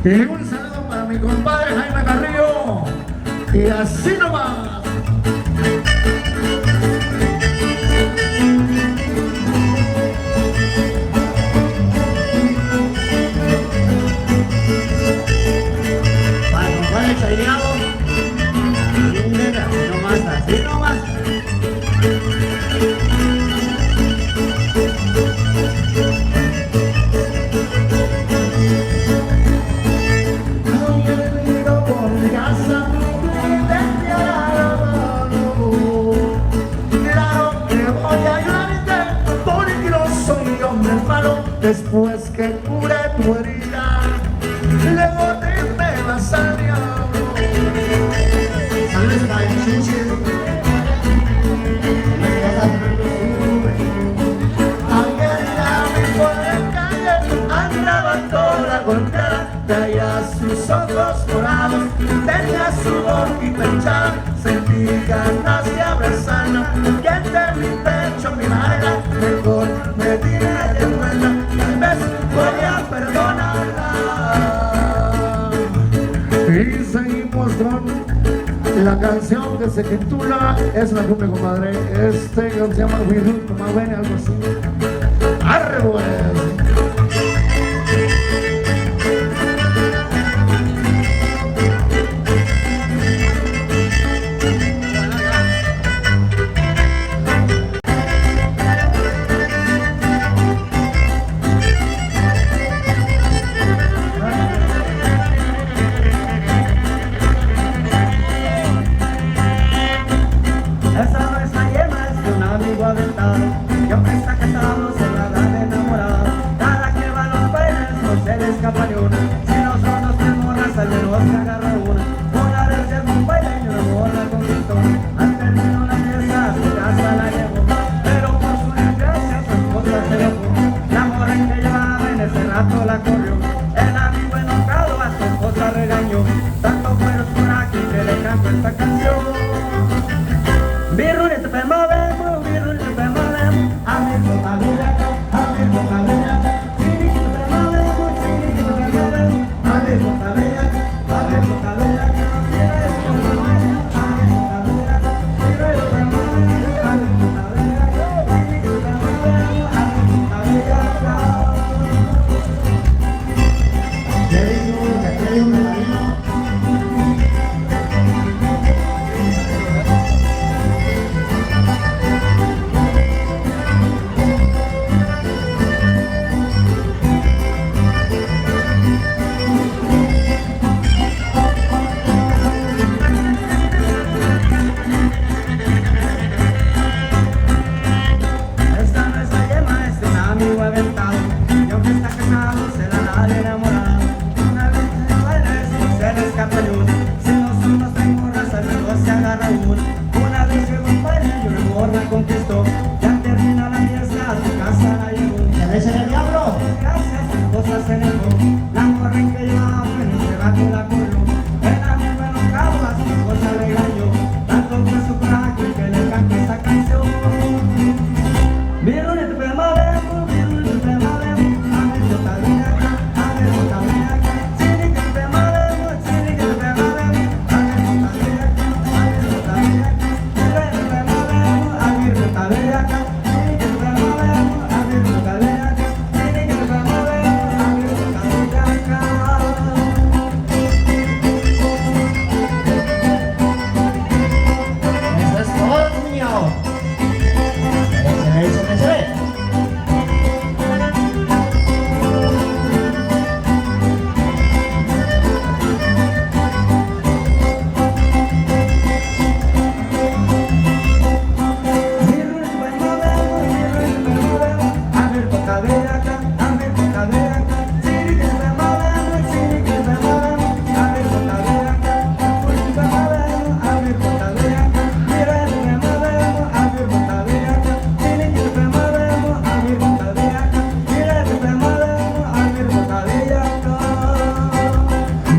Y un saludo para mi compadre Jaime Carrillo. Y así nomás. Para mi compadre Chaireado. Así nomás, así nomás. Después que cure tu herida, luego te vas al diablo. Sales para el chuche. Ayer la vi por la calle, andaba toda golpeada, traía sus ojos morados, tenía su boquita hinchada, sentí ganas de abrazarla, que entre mi pecho mi madera, mejor me diré de vuelta, tal vez voy a perdonarla. Y seguimos con la canción que se titula, es una cumbia, compadre, que se llama Virus, como ven, algo así. ¡Arre, pues! Siempre está casado, se la dan enamorado. Cada que va a los bailes no se le escapa ni una. Si no son los tres morras, al menos se agarra una. Una vez llegó un baile y una morra conquistó. Al término la fiesta a su casa la llevó, pero por su desgracia su esposa se dejó. La morra que llevaba en ese rato la corrió. El amigo enojado a su esposa regañó. Tanto fue su coraje que le cantó esta canción. Birrunito te movemos, birrunito te movemos. Amigo, amiga, amigo, amiga. Chiriquito te movemos, chiriquito te movemos. Amigo, amiga, amigo, amiga. Chiriquito te movemos, amigo, amiga. Chiriquito te movemos, amigo, amiga. Chiriquito te movemos, amigo, amiga. Le digo que aquí hay un marino. Esta no es la yema, es un amigo aventado. Y aunque está casado, se la da de enamorado. Una vez que se baila, no se le escapa ni una. Si no son los tres morras, al menos se agarra una. Una vez llegó un baile y una morra conquistó. Ya termina la fiesta, a su casa la llevó. ¿Se le dice el diablo? Gracias, su esposa se negó. La morra que llevaba en ese rato la corrió. El amigo enojado a su esposa le regañó. Tanto fue su coraje que le cantó esta canción. Birrunito te movemos, birrunito te movemos. Amigo, también acá, amigo, también acá. Chiriquito te movemos, chiriquito te movemos. Amigo, también acá, amigo, también acá. Birrunito te movemos, amigo, también acá. Chiriquito te movemos, amigo, también acá. Chiriquito te movemos, amigo, también acá. Eso es todo, cuñado. Se le dice que se ve.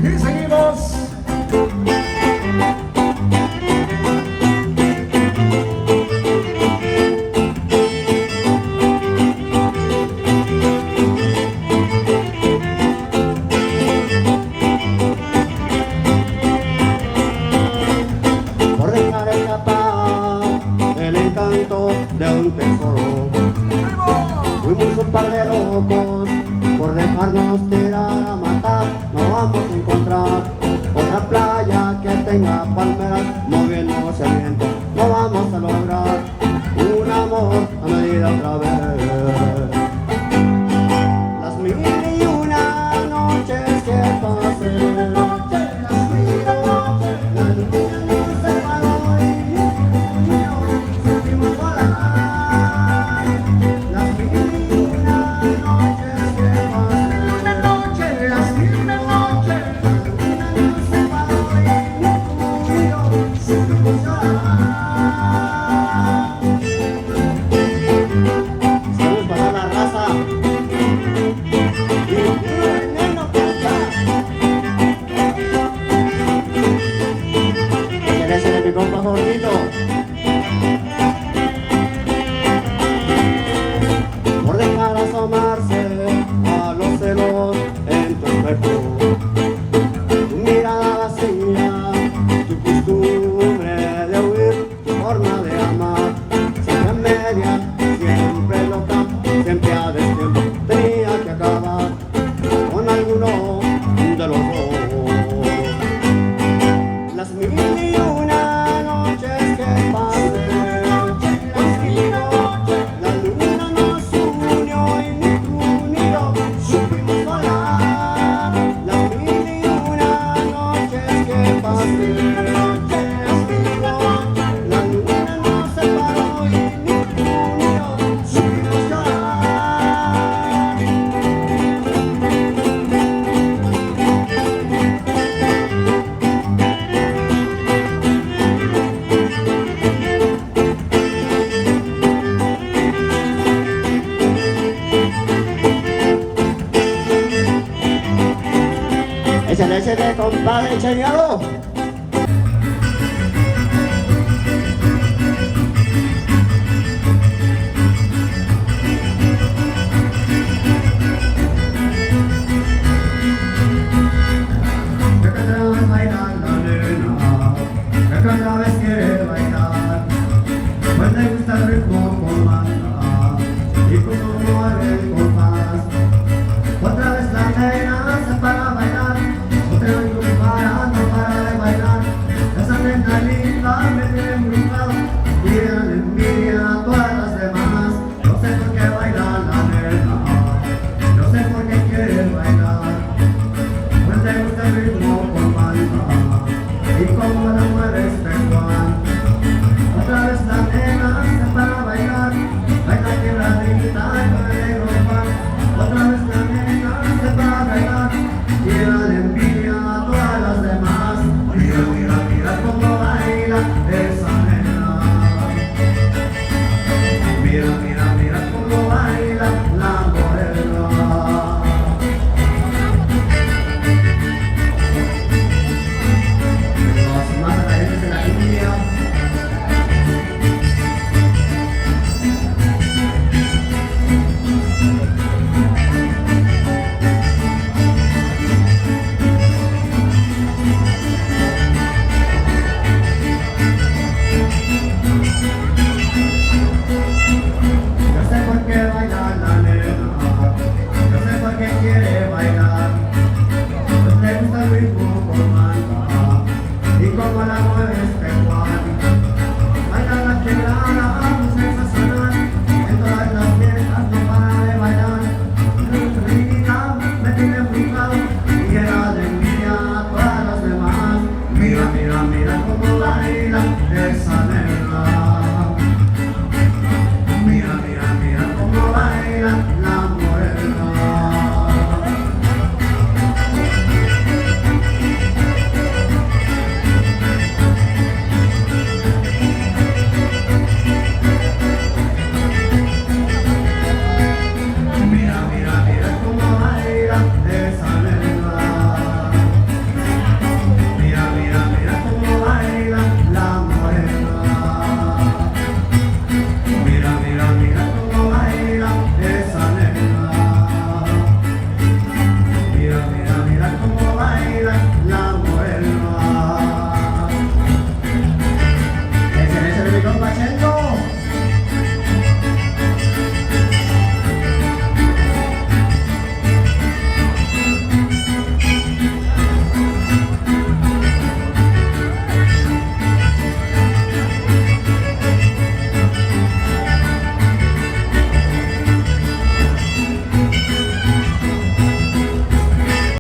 Y seguimos. Por dejar escapar el encanto de un tesoro. Fuimos un par de locos por dejarnos tirar a matar. No vamos a encontrar otra playa que tenga palmeras moviéndose el viento. No vamos a lograr un amor a medida otra vez. Las mil y una noches que pasé, las mil y una noches, la luna nos separó y sentimos volar. Las mil y una noches mi compa Jorgito. Por dejar asomarse a los celos en tu espejo, tu mirada vacía, tu costumbre de huir, tu forma de amar, siempre media, siempre loca, siempre a destiempo, tenía que acabar con alguno de los dos. Las mil y una noches que pasé contigo, la luna nos unió y ni tú ni yo supimos volar. Las mil y una noches que pasé contigo, la luna nos separó y ni tú ni yo supimos llorar. Échale, compadre, échalo. Bailar la nena, que cada vez quiere bailar, pues le gusta el ritmo con banda y como mueve el compás. Otra vez la nena se para a bailar, otra vez no para de bailar. Esa nena linda me tiene embrujado y me da envidia a todas las demás. No sé por qué baila la nena, no sé por qué quiere bailar, pues le gusta el ritmo con banda y como la mueve espectacular. Otra vez la nena se para a bailar, baila quebradita con el negro pan. Otra vez la nena se para a bailar y le da envidia a todas las demás. Mira, mira, mira cómo baila esa nena. Mira, mira, mira cómo baila la morena. Los más alegres de la India. Yo sé por qué baila la nena, yo sé por qué quiere bailar, pues le gusta el ritmo con banda y como la mueve